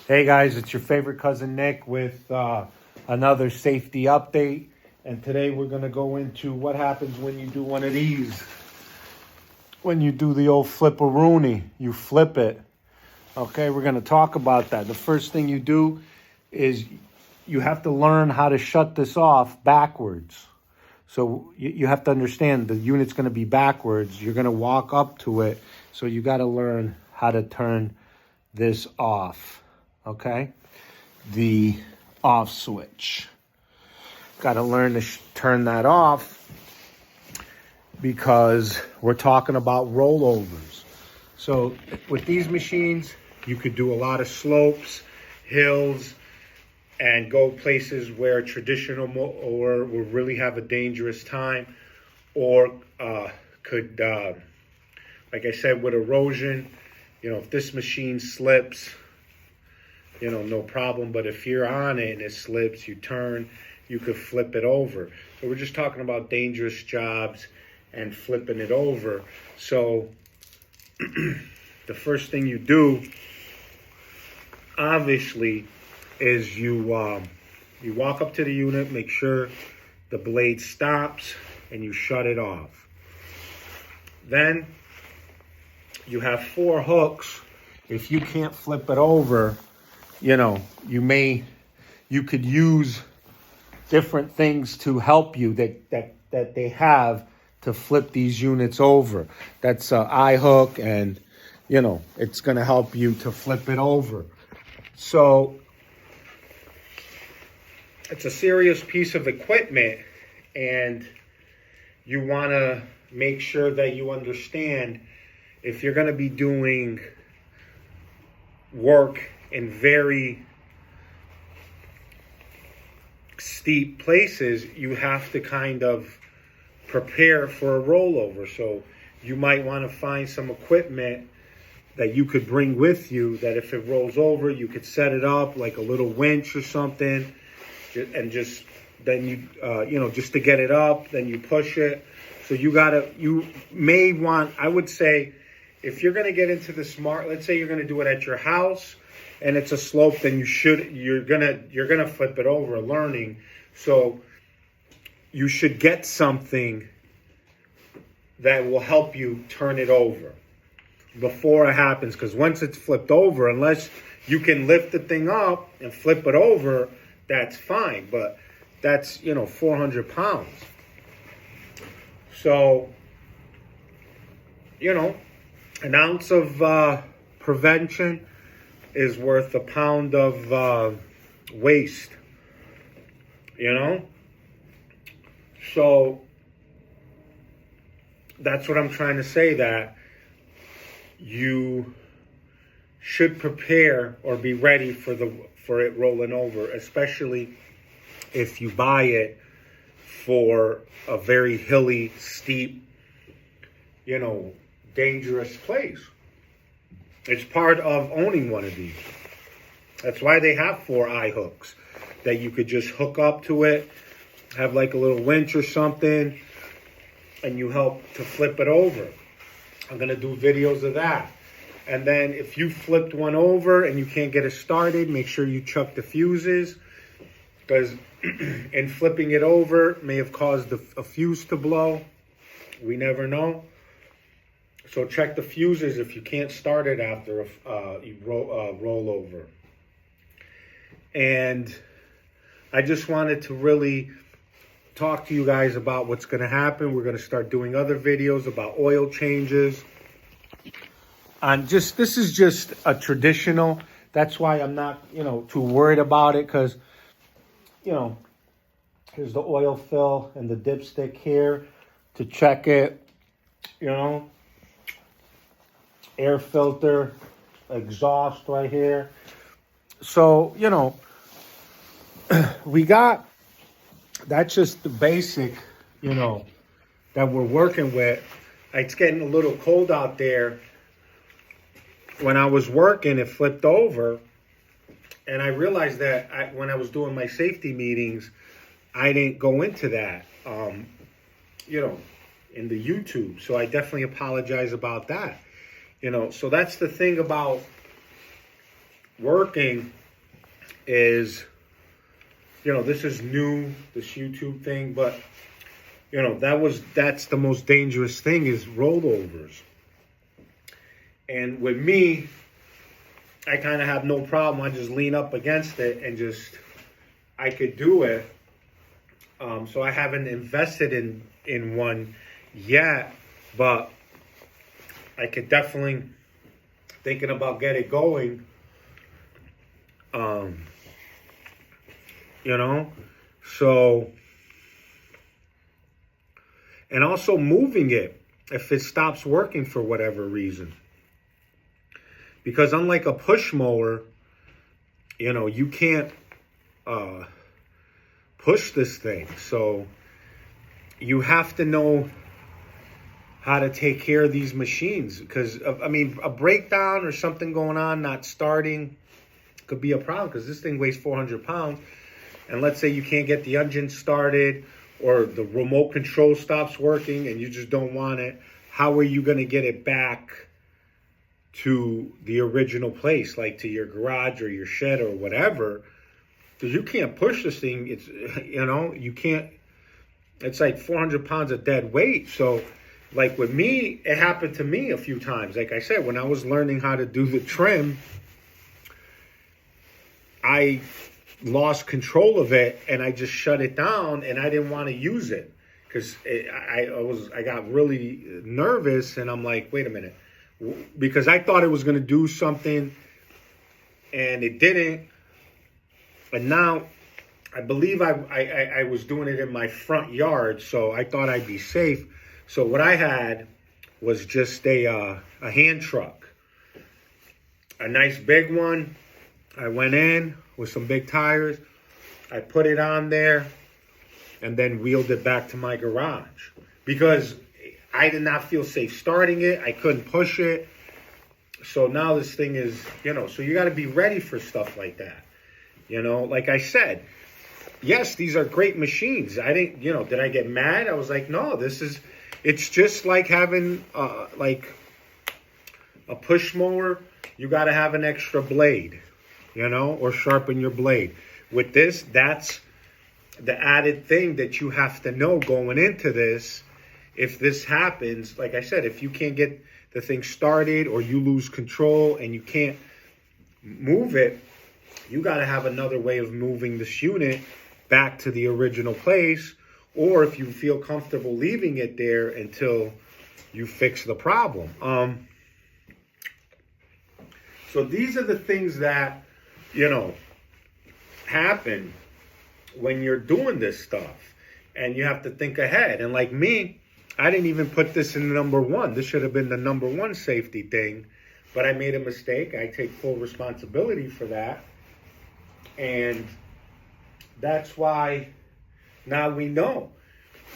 Hey guys, it's your favorite cousin Nick with another safety update. And today we're going to go into what happens when you do one of these. When you do the old flip-a-rooney, you flip it. Okay, we're going to talk about that. The first thing you do is you have to learn how to shut this off backwards. So you have to understand the unit's going to be backwards. You're going to walk up to it. So you got to learn how to turn this off. Okay, the off switch. Got to learn to turn that off because we're talking about rollovers. So with these machines, you could do a lot of slopes, hills, and go places where traditional mower will really have a dangerous time, or could, like I said, with erosion, if this machine slips, no problem. But if you're on it and it slips, you turn, you could flip it over. So we're just talking about dangerous jobs and flipping it over. So the first thing you do, obviously, is you walk up to the unit, make sure the blade stops, and you shut it off. Then you have 4 hooks. If you can't flip it over, you could use different things to help you that they have to flip these units over. That's an eye hook, and it's going to help you to flip it over. So it's a serious piece of equipment, and you want to make sure that you understand if you're going to be doing work in very steep places, you have to kind of prepare for a rollover. So you might want to find some equipment that you could bring with you, that if it rolls over, you could set it up like a little winch or something, and just then you just to get it up, then you push it. So you may want, I would say, if you're going to get into the smart, let's say you're going to do it at your house and it's a slope, then you're going to flip it over, learning. So you should get something that will help you turn it over before it happens, because once it's flipped over, unless you can lift the thing up and flip it over, that's fine, but that's 400 pounds. So an ounce of prevention is worth a pound of waste. So that's what I'm trying to say, that you should prepare or be ready for it rolling over, especially if you buy it for a very hilly, steep, dangerous place. It's part of owning one of these. That's why they have 4 eye hooks, that you could just hook up to it, have like a little winch or something, and you help to flip it over. I'm going to do videos of that. And then if you flipped one over and you can't get it started, make sure you chuck the fuses, because in flipping it over may have caused a fuse to blow. We never know. So check the fuses if you can't start it after a rollover. And I just wanted to really talk to you guys about what's going to happen. We're going to start doing other videos about oil changes. This is just a traditional. That's why I'm not, too worried about it, because, here's the oil fill and the dipstick here to check it, air filter, exhaust right here. So, that's just the basic, that we're working with. It's getting a little cold out there. When I was working, it flipped over, and I realized that when I was doing my safety meetings, I didn't go into that, in the YouTube. So I definitely apologize about that. So that's the thing about working is, this is new, this YouTube thing, but that's the most dangerous thing is rollovers. And with me, I kind of have no problem. I just lean up against it and I could do it. So I haven't invested in one yet, but I could definitely thinking about get it going. So, and also moving it if it stops working for whatever reason. Because unlike a push mower, you can't push this thing. So you have to know how to take care of these machines. Because, a breakdown or something going on, not starting, could be a problem. Because this thing weighs 400 pounds. And let's say you can't get the engine started or the remote control stops working and you just don't want it. How are you going to get it back to the original place, like to your garage or your shed or whatever? Because you can't push this thing. It's, you can't, it's like 400 pounds of dead weight. So like with me, it happened to me a few times. Like I said, when I was learning how to do the trim, I lost control of it and I just shut it down and I didn't want to use it because I got really nervous and I'm like, wait a minute, because I thought it was going to do something and it didn't. And now I believe I was doing it in my front yard, so I thought I'd be safe. So what I had was just a hand truck, a nice big one. I went in with some big tires. I put it on there and then wheeled it back to my garage because I did not feel safe starting it. I couldn't push it. So now this thing is, so you got to be ready for stuff like that. Like I said, yes, these are great machines. I didn't, did I get mad? I was like, no, it's just like having like a push mower. You got to have an extra blade, or sharpen your blade. With this, that's the added thing that you have to know going into this. If this happens, like I said, if you can't get the thing started or you lose control and you can't move it, you got to have another way of moving this unit back to the original place. Or if you feel comfortable leaving it there until you fix the problem. So these are the things that, happen when you're doing this stuff. And you have to think ahead. And like me, I didn't even put this in number one. This should have been the number one safety thing. But I made a mistake. I take full responsibility for that. And that's why now we know.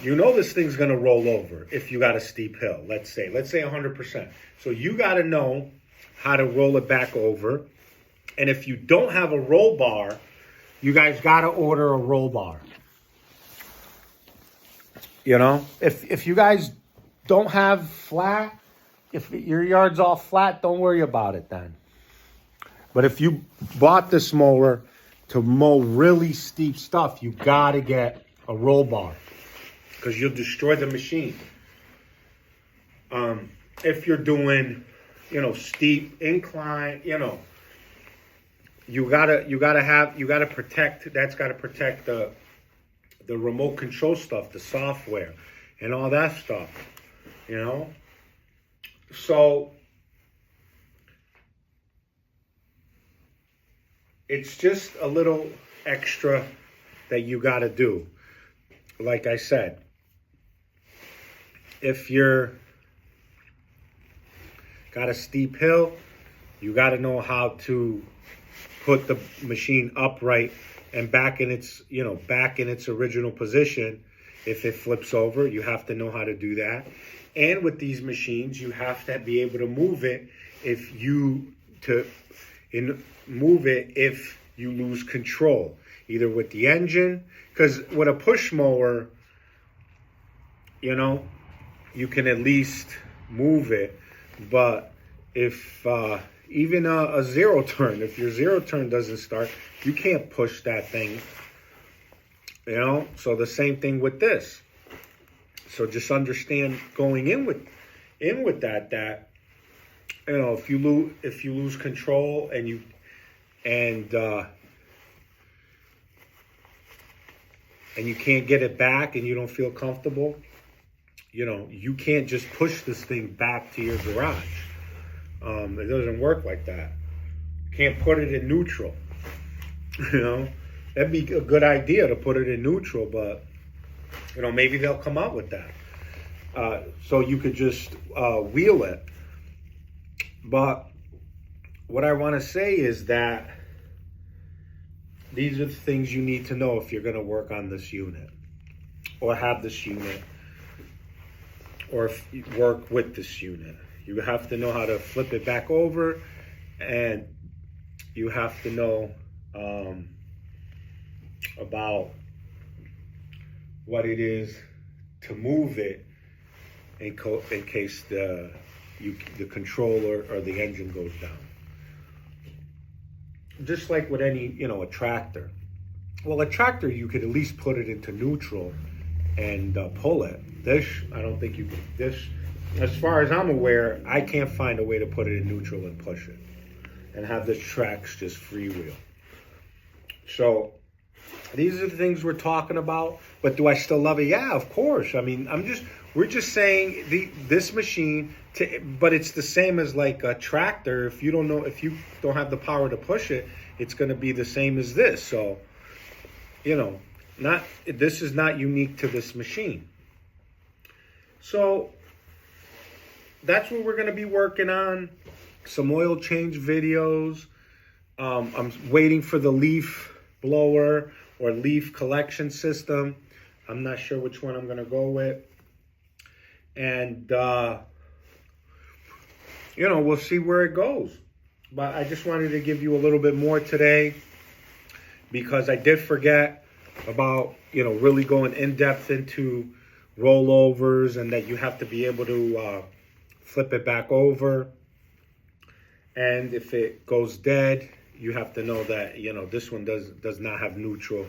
This thing's going to roll over if you got a steep hill, let's say 100%. So you got to know how to roll it back over. And if you don't have a roll bar, you guys got to order a roll bar. If you guys don't have flat, if your yard's all flat, don't worry about it then. But if you bought this mower to mow really steep stuff, you got to get a roll bar because you'll destroy the machine. If you're doing, steep incline, you gotta protect. That's got to protect the remote control stuff, the software, and all that stuff. So it's just a little extra that you got to do. Like I said, if you're got a steep hill, you got to know how to put the machine upright and back in its original position. If it flips over, you have to know how to do that. And with these machines, you have to be able to move it if you lose control, either with the engine, because with a push mower, you can at least move it. But if even a zero turn. If your zero turn doesn't start, you can't push that thing. You know, so the same thing with this. So just understand going in with that you know, if you lose control and you can't get it back and you don't feel comfortable, you know, you can't just push this thing back to your garage. It doesn't work like that. You can't put it in neutral. You know, that'd be a good idea to put it in neutral, but you know, maybe they'll come out with that. So you could just wheel it. But what I want to say is that these are the things you need to know if you're going to work on this unit or have this unit or work with this unit. You have to know how to flip it back over, and you have to know about what it is to move it in case the controller or the engine goes down. Just like with any, you know, a tractor. Well, a tractor, you could at least put it into neutral and pull it. This, I don't think you can. This, as far as I'm aware, I can't find a way to put it in neutral and push it and have the tracks just freewheel. So these are the things we're talking about. But do I still love it? Yeah, of course. I mean, we're just saying this machine, but it's the same as like a tractor. If you don't have the power to push it, it's going to be the same as this. So, you know, this is not unique to this machine. So that's what we're going to be working on. Some oil change videos. I'm waiting for the leaf blower or leaf collection system. I'm not sure which one I'm going to go with. And, you know, we'll see where it goes. But I just wanted to give you a little bit more today because I did forget about, you know, really going in depth into rollovers and that you have to be able to flip it back over. And if it goes dead, you have to know that, you know, this one does not have neutral.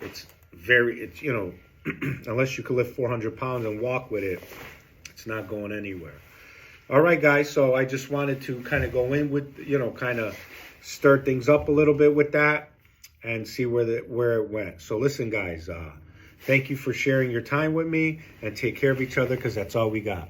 It's you know, unless you can lift 400 pounds and walk with it, it's not going anywhere. All right, guys. So I just wanted to kind of go in with, you know, kind of stir things up a little bit with that and see where it went. So listen, guys, thank you for sharing your time with me, and take care of each other because that's all we got.